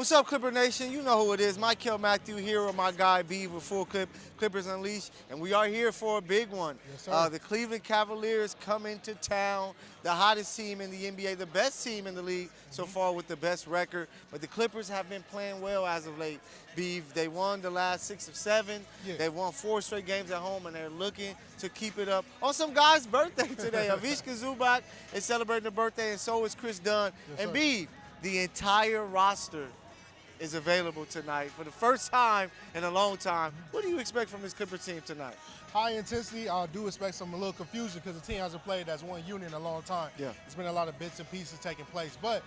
What's up, Clipper Nation? You know who it is. Michael Matthew here with my guy B with Full Clip, Clippers Unleashed, and we are here for a big one. Yes, sir. The Cleveland Cavaliers come into town, the hottest team in the NBA, the best team in the league so far with the best record. But the Clippers have been playing well as of late. B, they won the last 6 of 7. Yeah. They won 4 straight games at home, and they're looking to keep it up on some guy's birthday today. Avishka Zubac is celebrating the birthday, and so is Chris Dunn. Yes, and sir. B, the entire roster is available tonight for the first time in a long time. What do you expect from this Clippers team tonight? High intensity. I do expect a little confusion because the team hasn't played as one unit in a long time. Yeah. It's been a lot of bits and pieces taking place. But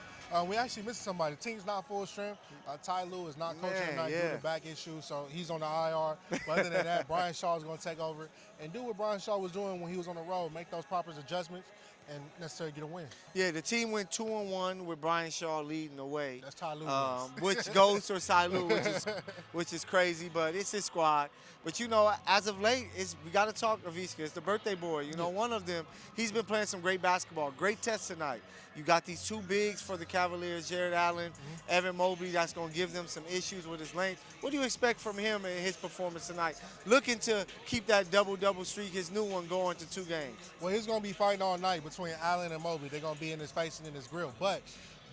we actually missing somebody. The team's not full strength. Ty Lue is not coaching tonight due to back issues, so he's on the IR. But other than that, Brian Shaw is going to take over and do what Brian Shaw was doing when he was on the road, make those proper adjustments and necessarily get a win. Yeah, the team went 2-1 with Brian Shaw leading the way. That's Ty Lue. Which goes for Ty Lue, which is crazy, but it's his squad. But you know, as of late, we got to talk Avishka. It's the birthday boy. You know, one of them. He's been playing some great basketball. Great test tonight. You got these 2 bigs for the Cavaliers, Jared Allen, Evan Mobley. That's going to give them some issues with his length. What do you expect from him in his performance tonight? Looking to keep that double-double streak, his new one, going to 2 games. Well, he's going to be fighting all night between Allen and Mobley. They're going to be in his face and in his grill. But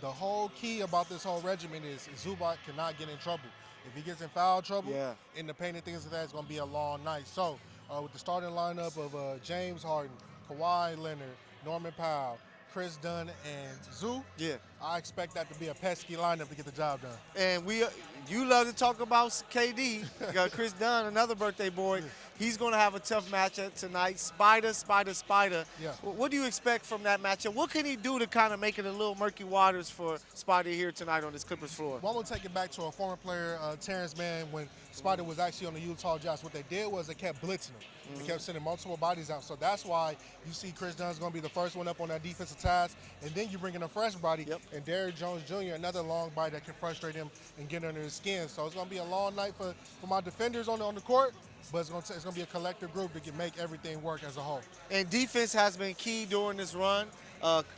the whole key about this whole regimen is Zubac cannot get in trouble. If he gets in foul trouble, in the paint and things like that, it's going to be a long night. So with the starting lineup of James Harden, Kawhi Leonard, Norman Powell, Chris Dunn, and Zoo, I expect that to be a pesky lineup to get the job done. And you love to talk about KD. You got Chris Dunn, another birthday boy. He's going to have a tough matchup tonight. Spider. Yeah. What do you expect from that matchup? What can he do to kind of make it a little murky waters for Spider here tonight on this Clippers floor? Well, I'm going to take it back to a former player, Terrence Mann, when Spider was actually on the Utah Jazz. What they did was they kept blitzing him. They kept sending multiple bodies out. So that's why you see Chris Dunn's going to be the first one up on that defensive task. And then you bring in a fresh body, and Derrick Jones Jr., another long body that can frustrate him and get under his skin. So it's going to be a long night for my defenders on the court. But it's going to be a collective group that can make everything work as a whole. And defense has been key during this run.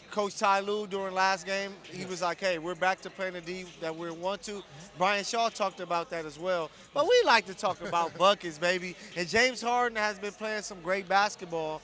Coach Ty Lue during last game, he was like, hey, we're back to playing the D that we want to. Brian Shaw talked about that as well. But we like to talk about buckets, baby. And James Harden has been playing some great basketball.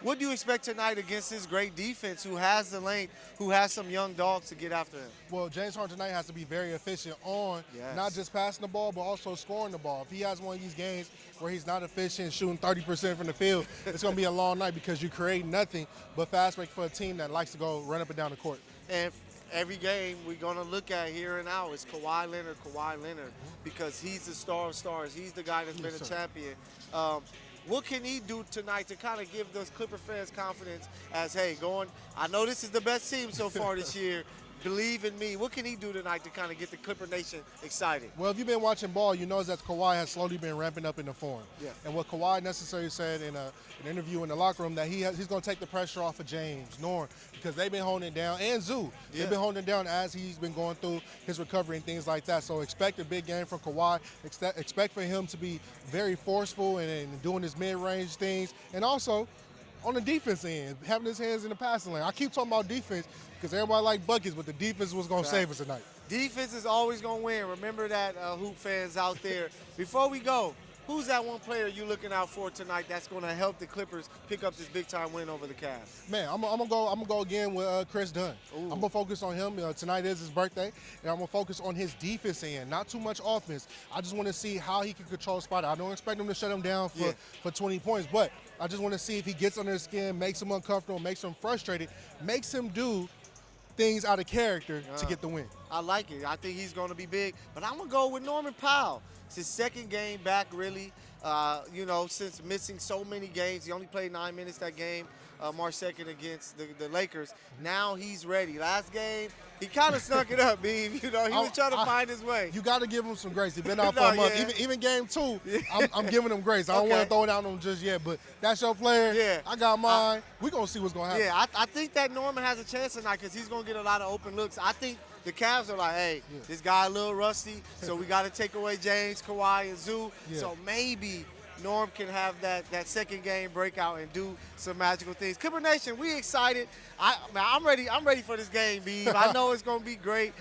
What do you expect tonight against this great defense who has the length, who has some young dogs to get after him? Well, James Harden tonight has to be very efficient on not just passing the ball, but also scoring the ball. If he has one of these games where he's not efficient, shooting 30% from the field, it's going to be a long night because you create nothing but fast break for a team that likes to go run up and down the court. And every game we're going to look at here and now is Kawhi Leonard, because he's the star of stars. He's the guy that's been a champion. What can he do tonight to kind of give those Clipper fans confidence as, hey, I know this is the best team so far this year. Believe in me. What can he do tonight to kind of get the Clipper Nation excited? Well, if you've been watching ball, you know that Kawhi has slowly been ramping up in the form. Yeah. And what Kawhi necessarily said in an interview in the locker room that he's going to take the pressure off of James, Norm, because they've been holding it down, and Zoo. They've been holding it down as he's been going through his recovery and things like that. So expect a big game from Kawhi. Expect for him to be very forceful and doing his mid-range things. And also, on the defense end, having his hands in the passing lane. I keep talking about defense because everybody like buckets, but the defense was going to save us tonight. Defense is always going to win. Remember that, hoop fans out there. Before we go, who's that one player you looking out for tonight that's going to help the Clippers pick up this big-time win over the Cavs? Man, I'm gonna go again with Chris Dunn. I'm going to focus on him. Tonight is his birthday, and I'm going to focus on his defense end, not too much offense. I just want to see how he can control Spider. I don't expect him to shut him down for 20 points, but I just want to see if he gets under his skin, makes him uncomfortable, makes him frustrated, makes him do things out of character to get the win. I like it. I think he's going to be big. But I'm going to go with Norman Powell. It's his second game back, really. Since missing so many games. He only played 9 minutes that game, March 2nd against the Lakers. Now he's ready. Last game, he kind of snuck it up, Beav. He was trying to find his way. You got to give him some grace. He's been out for a month. Even game 2, I'm giving him grace. I don't want to throw it out on him just yet, but that's your player. Yeah. I got mine. We're going to see what's going to happen. Yeah, I think that Norman has a chance tonight because he's going to get a lot of open looks. I think the Cavs are like, hey, this guy a little rusty, so we got to take away James, Kawhi, and Zoo. So maybe Norm can have that second game breakout and do some magical things. Clipper Nation, we excited. Man, I'm ready. I'm ready for this game, Beeve. I know it's going to be great.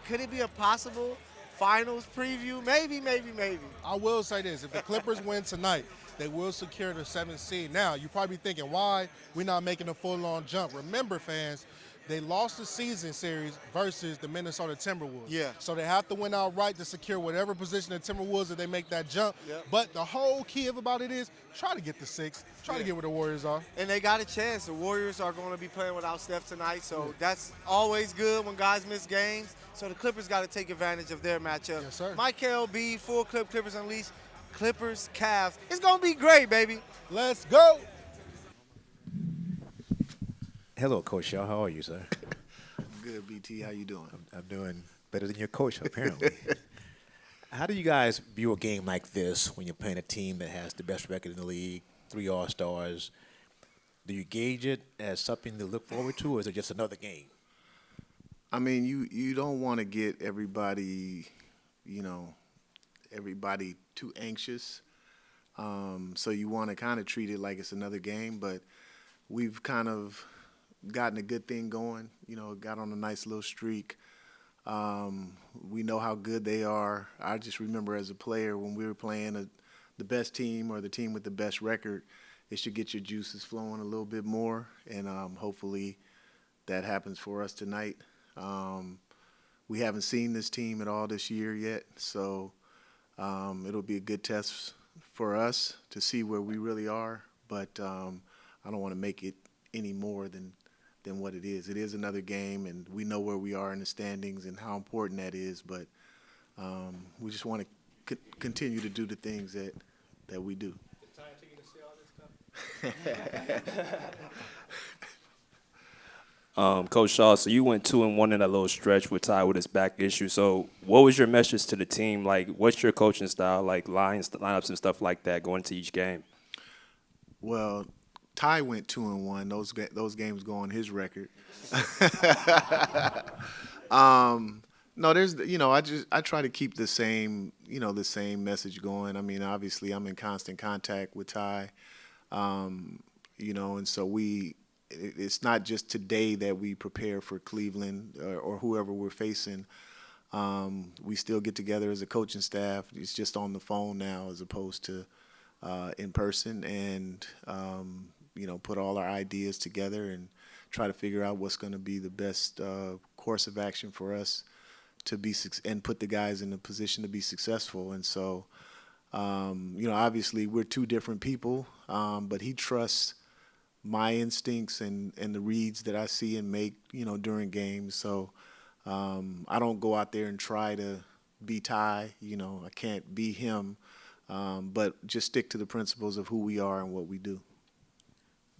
Could it be a possible finals preview? Maybe, maybe, maybe. I will say this: if the Clippers win tonight, they will secure the 7th seed. Now, you're probably thinking, why we're not making a full-on jump? Remember, fans, they lost the season series versus the Minnesota Timberwolves. Yeah. So they have to win outright to secure whatever position the Timberwolves if they make that jump. Yep. But the whole key about it is try to get the 6, try to get where the Warriors are. And they got a chance. The Warriors are going to be playing without Steph tonight, so that's always good when guys miss games. So the Clippers got to take advantage of their matchup. Yes, sir. Mike LB, full clip, Clippers Unleashed, Clippers, Cavs. It's going to be great, baby. Let's go. Hello, Coach Shaw. How are you, sir? Good, BT. How you doing? I'm doing better than your coach, apparently. How do you guys view a game like this when you're playing a team that has the best record in the league, 3 All-Stars? Do you gauge it as something to look forward to, or is it just another game? I mean, you don't want to get everybody, everybody too anxious. So you want to kind of treat it like it's another game, but we've kind of gotten a good thing going, got on a nice little streak. We know how good they are. I just remember as a player when we were playing the best team or the team with the best record, it should get your juices flowing a little bit more, and hopefully that happens for us tonight. We haven't seen this team at all this year yet, so it'll be a good test for us to see where we really are, but I don't want to make it any more than what it is. It is another game, and we know where we are in the standings and how important that is, but we just want to continue to do the things that we do. Coach Shaw, so you went 2-1 in that little stretch with Ty with his back issue. So what was your message to the team? Like, what's your coaching style, like lineups and stuff like that going into each game? Well, Ty went 2-1. Those games go on his record. No, there's I try to keep the same message going. I mean, obviously I'm in constant contact with Ty, and so it's not just today that we prepare for Cleveland or whoever we're facing. We still get together as a coaching staff. It's just on the phone now as opposed to in person, and put all our ideas together and try to figure out what's going to be the best course of action for us to be and put the guys in a position to be successful. And so, obviously we're two different people, but he trusts my instincts and the reads that I see and make, during games. So I don't go out there and try to be Ty. I can't be him, but just stick to the principles of who we are and what we do.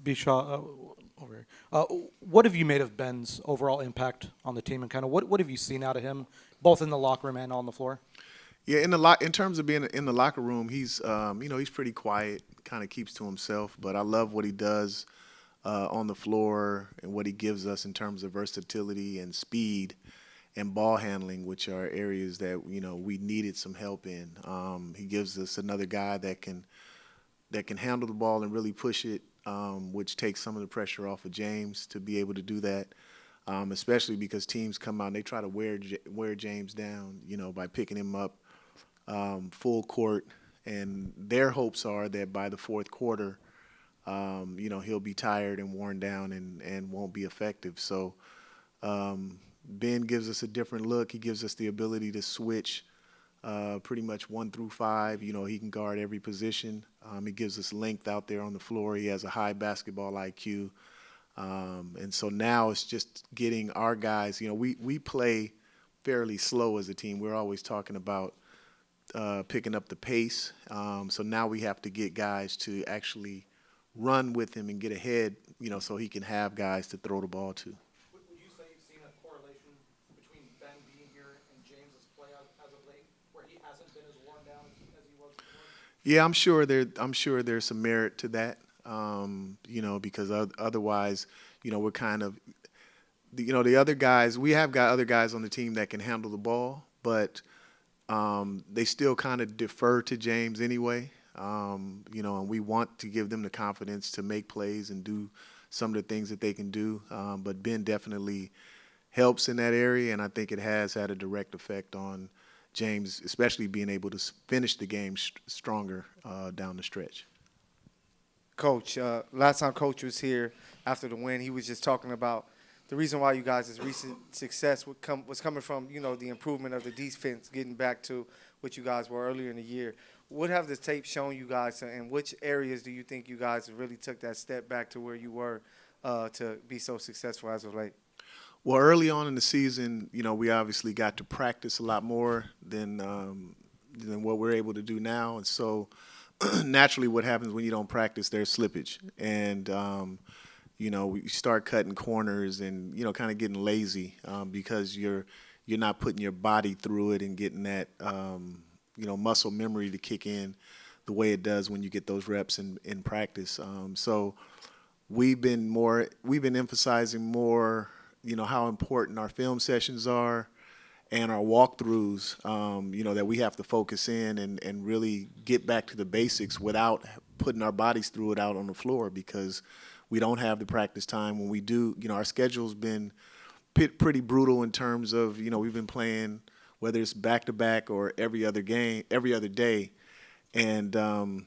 B. Shaw, over here. What have you made of Ben's overall impact on the team, and kind of what have you seen out of him, both in the locker room and on the floor? Yeah, in terms of being in the locker room, he's he's pretty quiet, kind of keeps to himself. But I love what he does on the floor and what he gives us in terms of versatility and speed and ball handling, which are areas that we needed some help in. He gives us another guy that can handle the ball and really push it, which takes some of the pressure off of James to be able to do that. Especially because teams come out and they try to wear James down, by picking him up full court, and their hopes are that by the fourth quarter, he'll be tired and worn down and won't be effective. So Ben gives us a different look. He gives us the ability to switch pretty much 1 through 5. He can guard every position. He gives us length out there on the floor. He has a high basketball IQ. And so now it's just getting our guys, we play fairly slow as a team. We're always talking about picking up the pace. So now we have to get guys to actually run with him and get ahead, so he can have guys to throw the ball to. Would you say you've seen a correlation between Ben being here and James's play as of late, where he hasn't been as worn down as he was before? Yeah, I'm sure there's some merit to that. Because otherwise, we're kind of, the other guys, we have got other guys on the team that can handle the ball, but they still kind of defer to James anyway. And we want to give them the confidence to make plays and do some of the things that they can do. But Ben definitely helps in that area, and I think it has had a direct effect on James, especially being able to finish the game stronger down the stretch. Coach, last time Coach was here after the win, he was just talking about the reason why you guys' recent success was coming from, the improvement of the defense, getting back to what you guys were earlier in the year. What have the tape shown you guys, and which areas do you think you guys really took that step back to where you were to be so successful as of late? Well, early on in the season, we obviously got to practice a lot more than what we're able to do now, and so naturally, what happens when you don't practice, there's slippage, and we start cutting corners and kind of getting lazy because you're not putting your body through it and getting that muscle memory to kick in the way it does when you get those reps in practice. So we've been emphasizing more, how important our film sessions are and our walkthroughs, that we have to focus in and really get back to the basics without putting our bodies through it out on the floor, because we don't have the practice time. When we do, our schedule's been pretty brutal in terms of, we've been playing whether it's back-to-back or every other day. And, and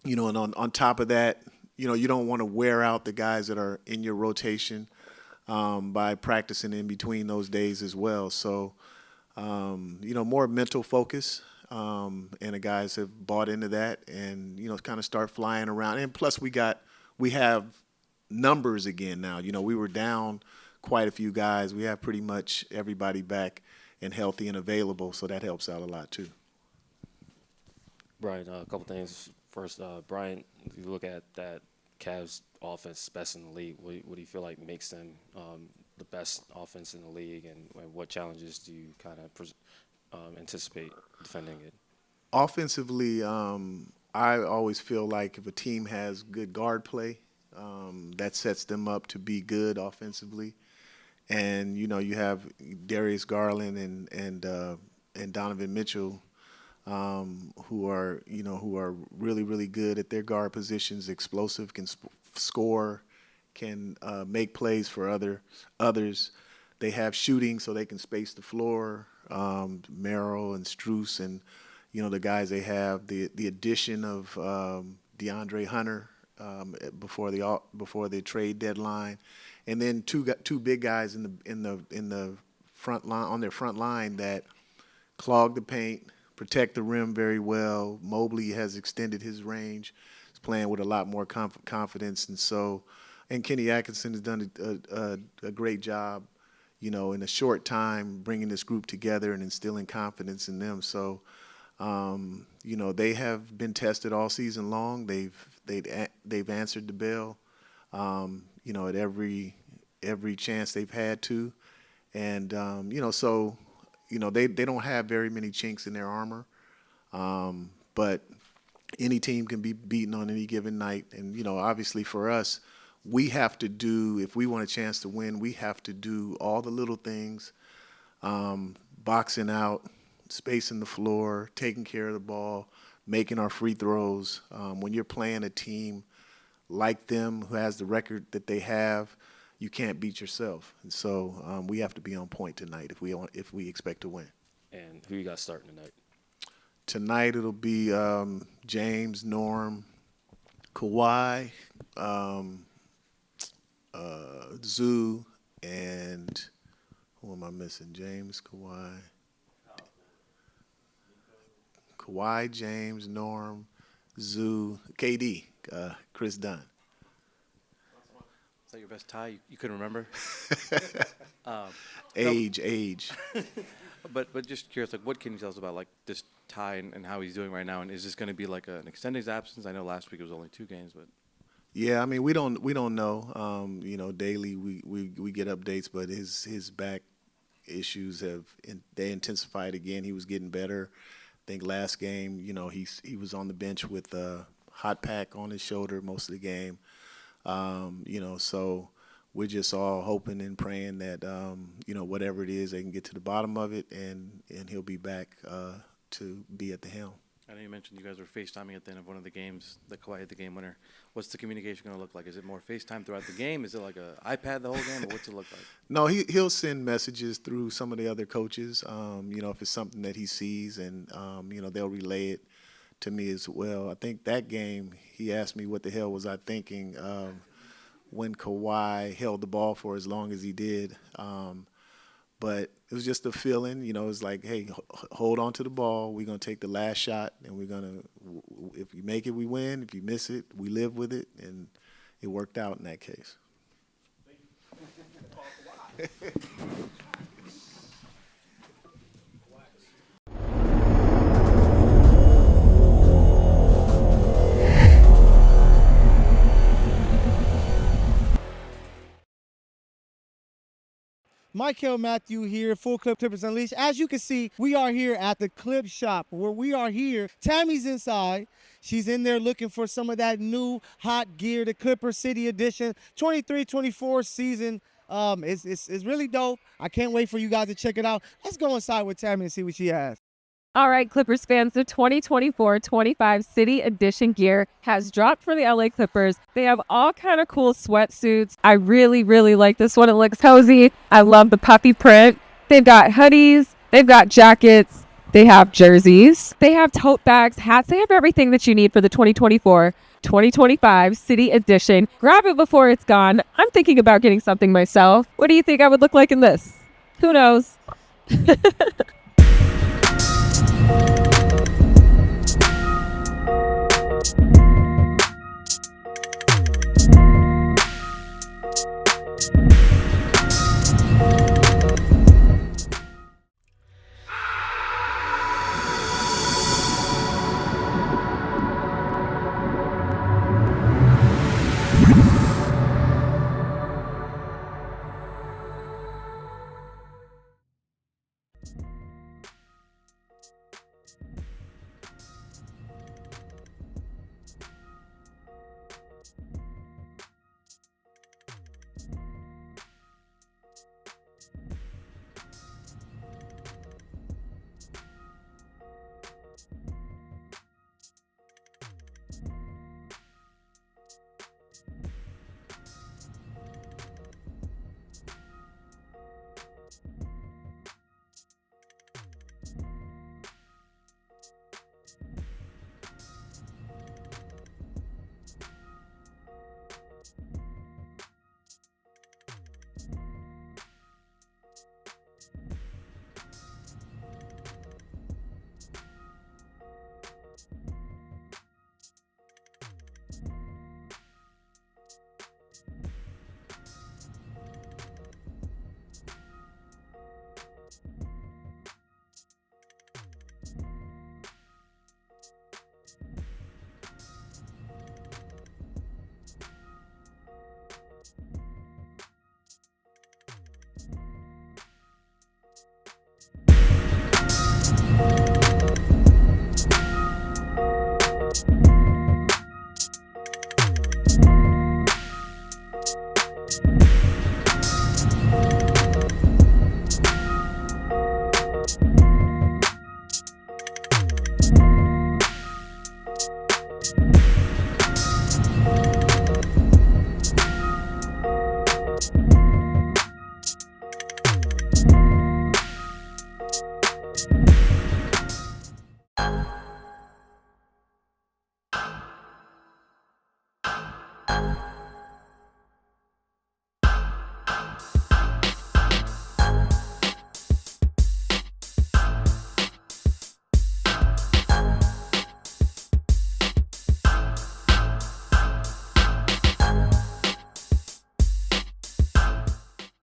on top of that, you don't want to wear out the guys that are in your rotation by practicing in between those days as well. So, more mental focus, and the guys have bought into that and, kind of start flying around. And plus we have numbers again now. We were down quite a few guys. We have pretty much everybody back and healthy and available, so that helps out a lot too. Brian, a couple things. First, Brian, if you look at that Cavs offense, best in the league, what do you feel like makes them the best offense in the league, and what challenges do you kind of anticipate defending it? Offensively, I always feel like if a team has good guard play, that sets them up to be good offensively. And you have Darius Garland and Donovan Mitchell, who are really, really good at their guard positions, explosive, can score, can make plays for others. They have shooting, so they can space the floor. Merrill and Strus and the guys they have. The addition of DeAndre Hunter before the trade deadline, and then two big guys in the front line, on their front line, that clog the paint, protect the rim very well. Mobley has extended his range. He's playing with a lot more confidence, and Kenny Atkinson has done a great job, in a short time, bringing this group together and instilling confidence in them. So, they have been tested all season long. They've answered the bell, at every chance they've had to, and so they don't have very many chinks in their armor, but any team can be beaten on any given night. And obviously for us, we have to do, if we want a chance to win, we have to do all the little things, boxing out, spacing the floor, taking care of the ball, making our free throws. When you're playing a team like them who has the record that they have, you can't beat yourself. And so we have to be on point tonight if we expect to win. And who you got starting tonight? Tonight it'll be James, Norm, Kawhi, Zoo, and who am I missing? James, Kawhi, James, Norm, Zoo, KD, Chris Dunn. Is that your best tie? You couldn't remember? Age. But just curious, what can you tell us about this tie and how he's doing right now? And is this going to be an extended absence? I know last week it was only 2 games, but yeah, I mean we don't know. Daily we get updates, but his back issues they intensified again. He was getting better. I think last game, he was on the bench with a hot pack on his shoulder most of the game. So we're just all hoping and praying that, whatever it is, they can get to the bottom of it and he'll be back to be at the helm. I know you mentioned you guys were FaceTiming at the end of one of the games, that Kawhi hit the game winner. What's the communication going to look like? Is it more FaceTime throughout the game? Is it like an iPad the whole game, or what's it look like? No, he'll send messages through some of the other coaches, if it's something that he sees, and, they'll relay it to me as well. I think that game, he asked me what the hell was I thinking when Kawhi held the ball for as long as he did. But it was just a feeling, it was like, hey, hold on to the ball. We're going to take the last shot, and we're going to, if you make it, we win. If you miss it, we live with it. And it worked out in that case. Michael Matthew here, Full Clip Clippers Unleashed. As you can see, we are here at the Clip Shop where we are here. Tammy's inside. She's in there looking for some of that new hot gear, the Clipper City Edition 23-24 season. It's really dope. I can't wait for you guys to check it out. Let's go inside with Tammy and see what she has. All right, Clippers fans, the 2024-25 City Edition gear has dropped for the LA Clippers. They have all kind of cool sweatsuits. I really, really like this one. It looks cozy. I love the puffy print. They've got hoodies. They've got jackets. They have jerseys. They have tote bags, hats. They have everything that you need for the 2024-2025 City Edition. Grab it before it's gone. I'm thinking about getting something myself. What do you think I would look like in this? Who knows?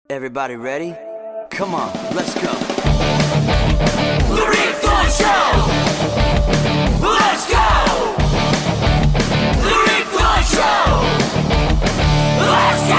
Everybody ready? Come on, let's go. The Rick Ford Show! Let's go! The Rick Ford Show! Let's go!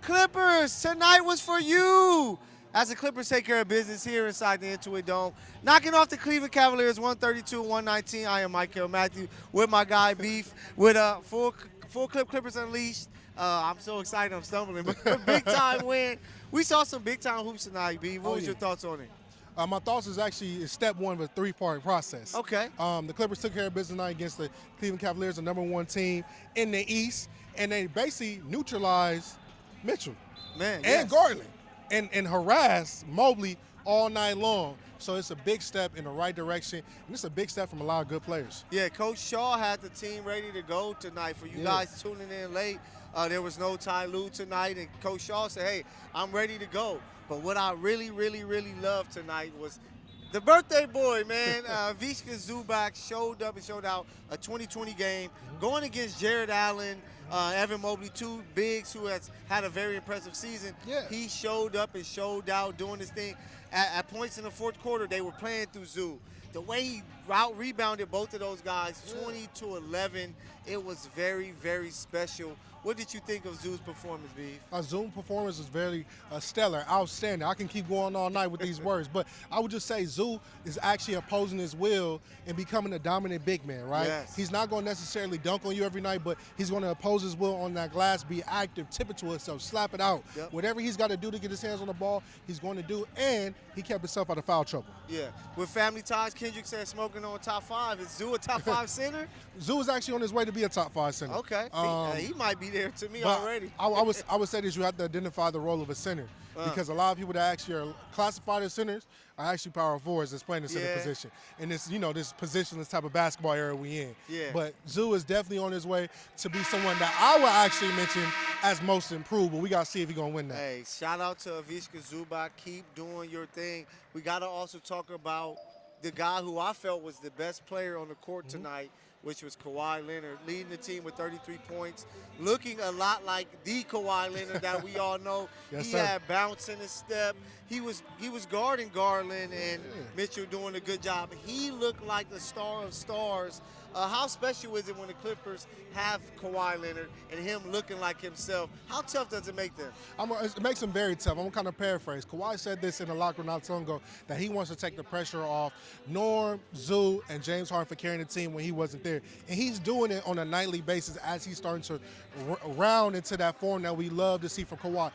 Clippers, tonight was for you. As the Clippers take care of business here inside the Intuit Dome, knocking off the Cleveland Cavaliers 132-119. I am Michael Matthew with my guy Beef with a full clip Clippers Unleashed. I'm so excited, I'm stumbling. But big time win. We saw some big time hoops tonight, Beef. What was your thoughts on it? My thoughts is actually step one of a three-part process. Okay. The Clippers took care of business tonight against the Cleveland Cavaliers, the #1 team in the East, and they basically neutralized Mitchell and Garland and harassed Mobley all night long. So it's a big step in the right direction, and it's a big step from a lot of good players. Yeah, Coach Shaw had the team ready to go tonight. For you guys tuning in late, there was no Ty Lue tonight, and Coach Shaw said, hey, I'm ready to go. But what I really, really, really loved tonight was the birthday boy, man. Vishka Zubac showed up and showed out a 2020 game going against Jared Allen, Evan Mobley, two bigs who has had a very impressive season. Yeah. He showed up and showed out doing his thing. At points in the fourth quarter, they were playing through Zoo. The way he rebounded both of those guys, 20-11, it was very, very special. What did you think of Zoo's performance, Beef? Zoo's performance was very stellar, outstanding. I can keep going all night with these words, but I would just say Zoo is actually opposing his will and becoming a dominant big man, right? Yes. He's not going to necessarily dunk on you every night, but he's going to oppose his will on that glass, be active, tip it to himself, slap it out. Yep. Whatever he's got to do to get his hands on the ball, he's going to do, and he kept himself out of foul trouble. Yeah. With family ties, Kendrick said smoking on top 5. Is Zoo a top 5 center? Zoo is actually on his way to be a top 5 center. Okay. He might be there to me But already. I would say this: you have to identify the role of a center, because a lot of people that actually are classified as centers are actually power forwards that's playing the center position. And this, this positionless type of basketball era we in. Yeah. But Zoo is definitely on his way to be someone that I would actually mention as most improved. But we gotta see if he's gonna win that. Hey, shout out to Vishka Zubac. Keep doing your thing. We gotta also talk about the guy who I felt was the best player on the court tonight, which was Kawhi Leonard, leading the team with 33 points, looking a lot like the Kawhi Leonard that we all know. Yes, he sir. had bounce in his step. He was guarding Garland and Mitchell doing a good job. He looked like the star of stars. How special is it when the Clippers have Kawhi Leonard and him looking like himself? How tough does it make them? It makes him very tough. I'm going to kind of paraphrase. Kawhi said this in the locker room not so long ago, that he wants to take the pressure off Norm, Zoo, and James Harden for carrying the team when he wasn't there. And he's doing it on a nightly basis as he's starting to round into that form that we love to see from Kawhi.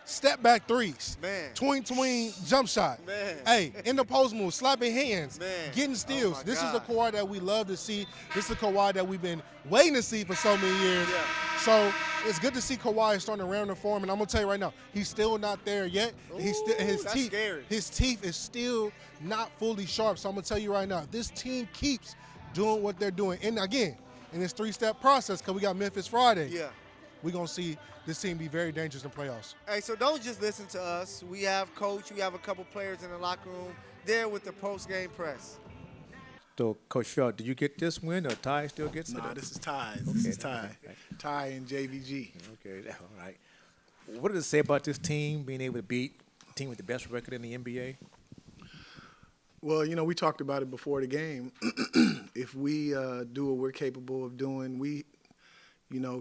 Step back threes, Man. tween jump shot, Man. hey, in the post move, slapping hands, Man. getting steals. Oh, my This is God. the Kawhi that we love to see. This is the Kawhi that we've been waiting to see for so many years. Yeah. So it's good to see Kawhi starting to round the form, and I'm gonna tell you right now, he's still not there yet. His that's teeth, scary. his teeth is still not fully sharp. So I'm gonna tell you right now, if this team keeps doing what they're doing, and again, in this 3-step process, because we got Memphis Friday. Yeah. We're going to see this team be very dangerous in playoffs. Hey, so don't just listen to us. We have Coach, we have a couple players in the locker room there with the post-game press. So, Coach Shaw, did you get this win, or Ty still gets it? Nah, this is Ty. This is Ty. Ty and JVG. Okay, all right. What does it say about this team being able to beat a team with the best record in the NBA? Well, we talked about it before the game. If we do what we're capable of doing, we,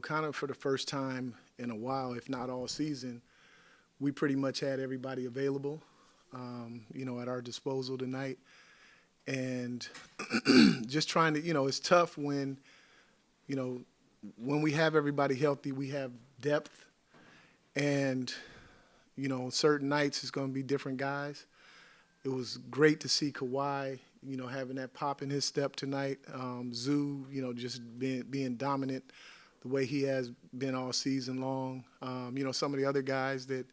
kind of for the first time in a while, if not all season, we pretty much had everybody available, at our disposal tonight. And just trying to, it's tough when, when we have everybody healthy, we have depth. And, certain nights it's going to be different guys. It was great to see Kawhi, having that pop in his step tonight. Zoo, just being dominant the way he has been all season long. Some of the other guys that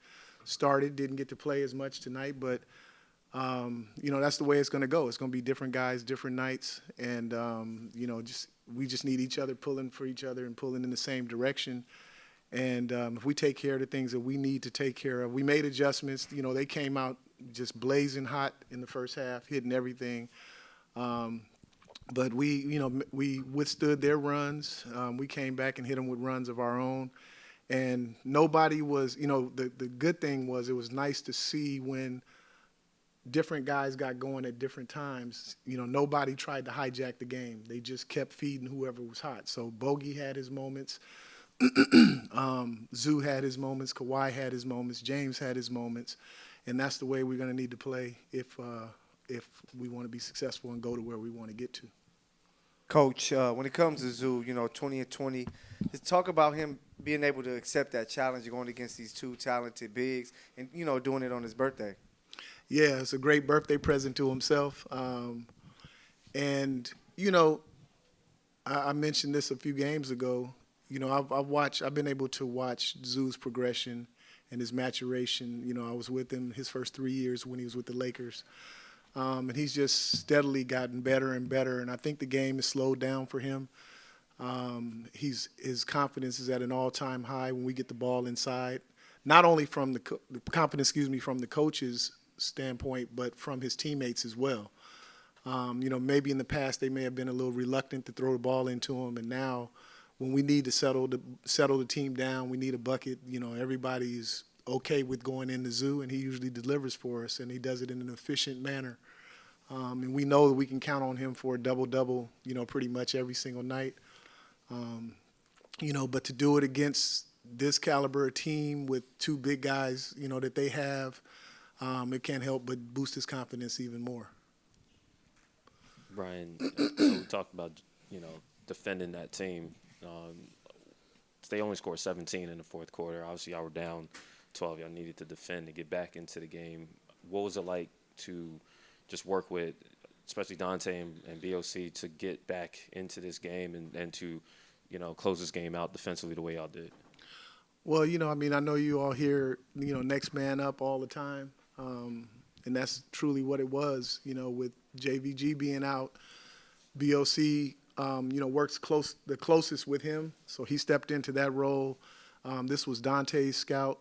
started didn't get to play as much tonight, but, that's the way it's going to go. It's going to be different guys, different nights, and, we just need each other pulling for each other and pulling in the same direction. And if we take care of the things that we need to take care of, we made adjustments. They came out just blazing hot in the first half, hitting everything. But we withstood their runs. We came back and hit them with runs of our own. And nobody was, the good thing was it was nice to see when different guys got going at different times. Nobody tried to hijack the game. They just kept feeding whoever was hot. So Bogey had his moments. Zoo had his moments, Kawhi had his moments, James had his moments, and that's the way we're going to need to play if we want to be successful and go to where we want to get to. Coach, when it comes to Zoo, 20 and 20, just talk about him being able to accept that challenge going against these two talented bigs and, doing it on his birthday. Yeah, it's a great birthday present to himself. And, I mentioned this a few games ago. I've been able to watch Zoo's progression and his maturation. I was with him his first 3 years when he was with the Lakers. And he's just steadily gotten better and better. And I think the game has slowed down for him. His confidence is at an all-time high when we get the ball inside. Not only from the confidence, from the coach's standpoint, but from his teammates as well. Maybe in the past they may have been a little reluctant to throw the ball into him, and now when we need to settle the team down, we need a bucket. Everybody's okay with going in the Zoo, and he usually delivers for us, and he does it in an efficient manner. And we know that we can count on him for a double-double, pretty much every single night. But to do it against this caliber of team with two big guys, that they have, it can't help but boost his confidence even more. Brian, so we talked about, defending that team. They only scored 17 in the fourth quarter. Obviously, y'all were down 12. Y'all needed to defend to get back into the game. What was it like to just work with, especially Dante and BOC, to get back into this game and to, close this game out defensively the way y'all did? Well, I know you all hear, next man up all the time. And that's truly what it was, with JVG being out. BOC, works the closest with him, so he stepped into that role. This was Dante's scout,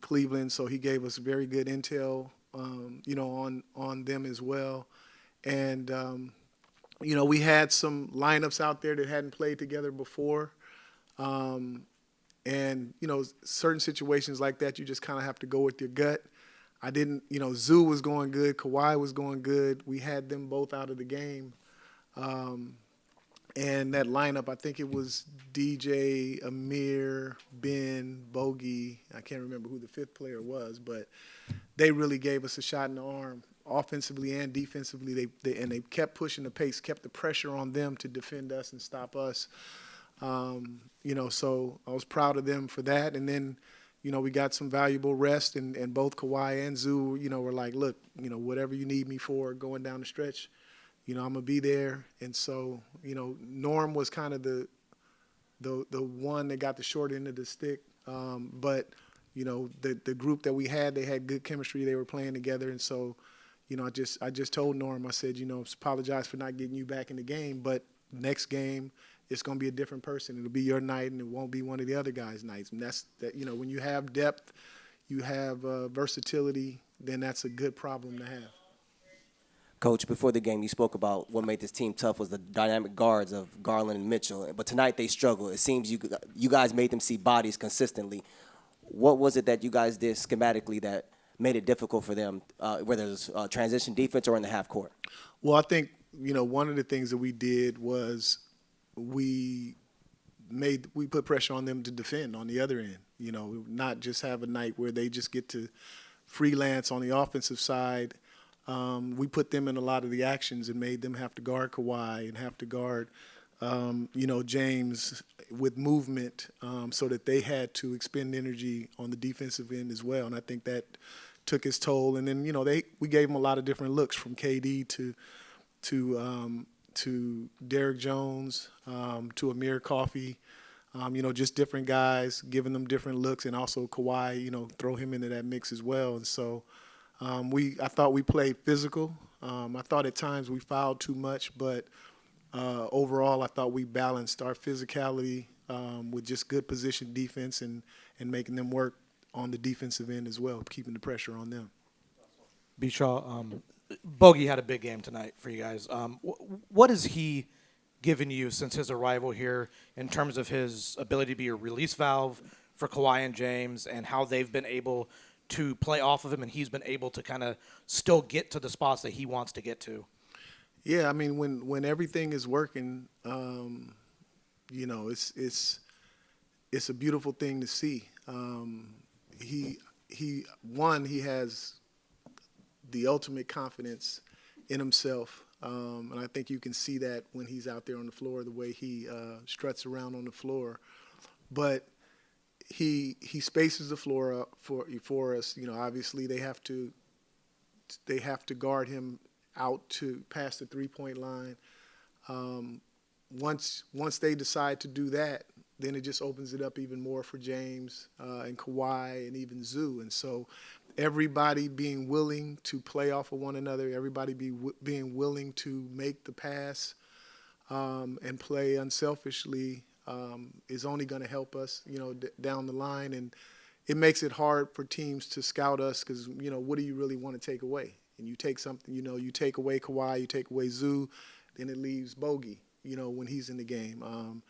Cleveland, so he gave us very good intel, on them as well. And, we had some lineups out there that hadn't played together before. And, certain situations like that, you just kind of have to go with your gut. I didn't, Zoo was going good, Kawhi was going good. We had them both out of the game. And that lineup, I think it was DJ, Amir, Ben, Bogey. I can't remember who the fifth player was, but they really gave us a shot in the arm, offensively and defensively. They kept pushing the pace, kept the pressure on them to defend us and stop us. So I was proud of them for that. And then, we got some valuable rest, and both Kawhi and Zoo, were like, look, whatever you need me for going down the stretch, I'm going to be there. And so, Norm was kind of the one that got the short end of the stick. But, the group that we had, they had good chemistry. They were playing together. And so, I just told Norm, I said, apologize for not getting you back in the game, but next game, it's going to be a different person. It'll be your night, and it won't be one of the other guys' nights. And that's that. When you have depth, you have versatility, then that's a good problem to have. Coach, before the game, you spoke about what made this team tough was the dynamic guards of Garland and Mitchell. But tonight they struggled. It seems you guys made them see bodies consistently. What was it that you guys did schematically that made it difficult for them, whether it was transition defense or in the half court? Well, I think, one of the things that we did was we put pressure on them to defend on the other end, not just have a night where they just get to freelance on the offensive side. We put them in a lot of the actions and made them have to guard Kawhi and have to guard, James with movement, so that they had to expend energy on the defensive end as well. And I think that took its toll. And then, we gave them a lot of different looks, from KD to Derrick Jones, to Amir Coffey, just different guys, giving them different looks, and also Kawhi, throw him into that mix as well. And so I thought we played physical. I thought at times we fouled too much, but overall I thought we balanced our physicality with just good position defense and making them work on the defensive end as well, keeping the pressure on them. Bishaw, Bogey had a big game tonight for you guys. What has he given you since his arrival here in terms of his ability to be a release valve for Kawhi and James, and how they've been able to play off of him and he's been able to kind of still get to the spots that he wants to get to? Yeah, I mean, when everything is working, it's it's a beautiful thing to see. He has the ultimate confidence in himself. And I think you can see that when he's out there on the floor, the way he struts around on the floor. But he spaces the floor up for us. You know, obviously they have to guard him out to past the 3-point line. Once they decide to do that, then it just opens it up even more for James and Kawhi and even Zoo. And so everybody being willing to play off of one another, everybody being willing to make the pass and play unselfishly is only going to help us, you know, down the line. And it makes it hard for teams to scout us because, you know, what do you really want to take away? And you take something, you know, you take away Kawhi, you take away Zoo, then it leaves Bogey, you know, when he's in the game.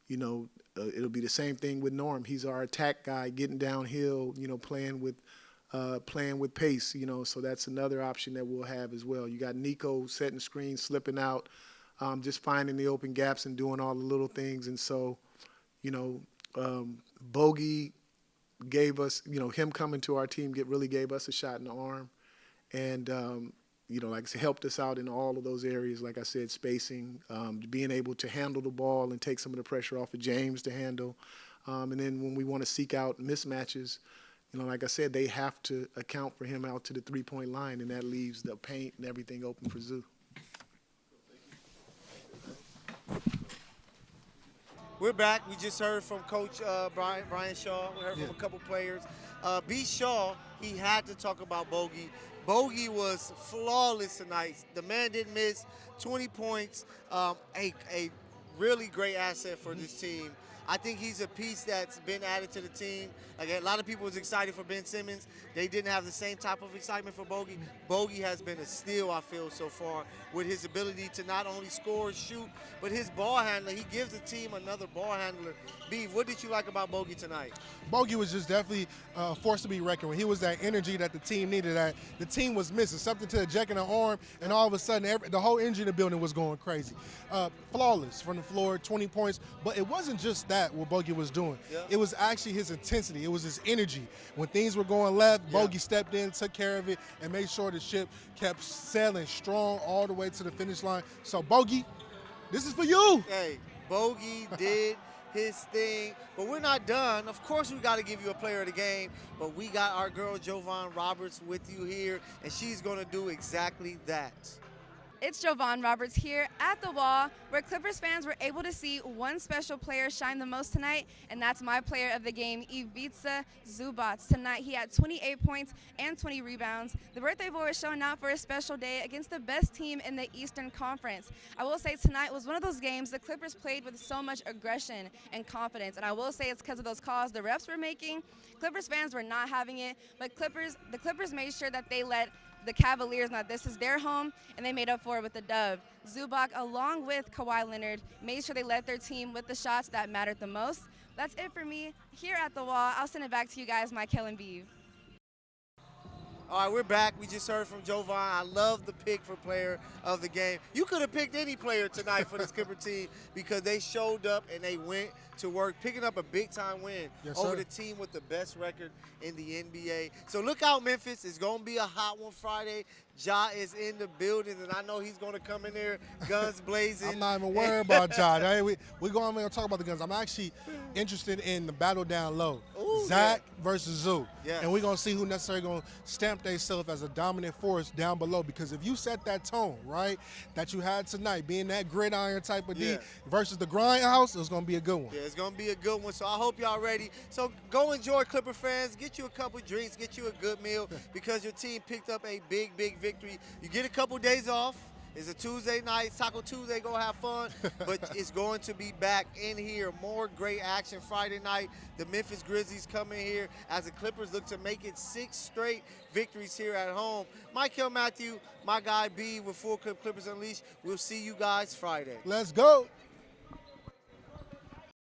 You know, it'll be the same thing with Norm. He's our attack guy, getting downhill, you know, playing with pace, you know, so that's another option that we'll have as well. You got Nico setting screens, slipping out, just finding the open gaps and doing all the little things. And so, you know, Bogey gave us, you know, him coming to our team really gave us a shot in the arm. And, you know, like I said, helped us out in all of those areas. Like I said, spacing, being able to handle the ball and take some of the pressure off of James to handle. And then when we want to seek out mismatches, you know, like I said, they have to account for him out to the 3-point line, and that leaves the paint and everything open for Zoo. We're back. We just heard from Coach Brian Shaw. We heard from a couple players. B. Shaw, he had to talk about Bogey. Bogey was flawless tonight. The man didn't miss, 20 points, a really great asset for this team. I think he's a piece that's been added to the team. Like, a lot of people was excited for Ben Simmons. They didn't have the same type of excitement for Bogey. Bogey has been a steal, I feel, so far, with his ability to not only score and shoot, but his ball handler. He gives the team another ball handler. B, what did you like about Bogey tonight? Bogey was just definitely a force to be reckoned with. He was that energy that the team needed, that the team was missing, something to eject in the arm, and all of a sudden the whole energy in the building was going crazy. Flawless from the floor, 20 points, but it wasn't just that what Bogey was doing. Yeah. It was actually his intensity. It was his energy. When things were going left, Bogey stepped in, took care of it, and made sure the ship kept sailing strong all the way to the finish line. So, Bogey, this is for you. Hey, Bogey did his thing, but we're not done. Of course, we got to give you a player of the game, but we got our girl Jovan Roberts with you here, and she's going to do exactly that. It's Jovan Roberts here at the wall, where Clippers fans were able to see one special player shine the most tonight, and that's my player of the game, Ivica Zubac. Tonight he had 28 points and 20 rebounds. The birthday boy was showing out for a special day against the best team in the Eastern Conference. I will say tonight was one of those games the Clippers played with so much aggression and confidence, and I will say it's because of those calls the refs were making. Clippers fans were not having it, but the Clippers made sure that they let the Cavaliers, now this is their home, and they made up for it with the dub. Zubac, along with Kawhi Leonard, made sure they led their team with the shots that mattered the most. That's it for me here at the wall. I'll send it back to you guys, Michael and Beeve. All right, we're back. We just heard from Jovan. I love the pick for player of the game. You could have picked any player tonight for this Clipper team because they showed up and they went to work, picking up a big-time win over the team with the best record in the NBA. So look out, Memphis. It's going to be a hot one Friday. Ja is in the building, and I know he's going to come in there guns blazing. I'm not even worried about Ja. We're going to talk about the guns. I'm actually interested in the battle down low. Ooh, Zach versus Zoo. Yes. And we're going to see who necessarily going to stamp themselves as a dominant force down below. Because if you set that tone, right, that you had tonight, being that gridiron type of D versus the grindhouse, it's going to be a good one. Yeah, it's going to be a good one. So I hope y'all ready. So go enjoy, Clipper fans. Get you a couple drinks. Get you a good meal because your team picked up a big, big victory. You get a couple days off. It's a Tuesday night, Taco Tuesday, go have fun. But it's going to be back in here. More great action Friday night. The Memphis Grizzlies come in here as the Clippers look to make it 6 straight victories here at home. Michael Matthew, my guy B with Full Clip Clippers Unleashed. We'll see you guys Friday. Let's go.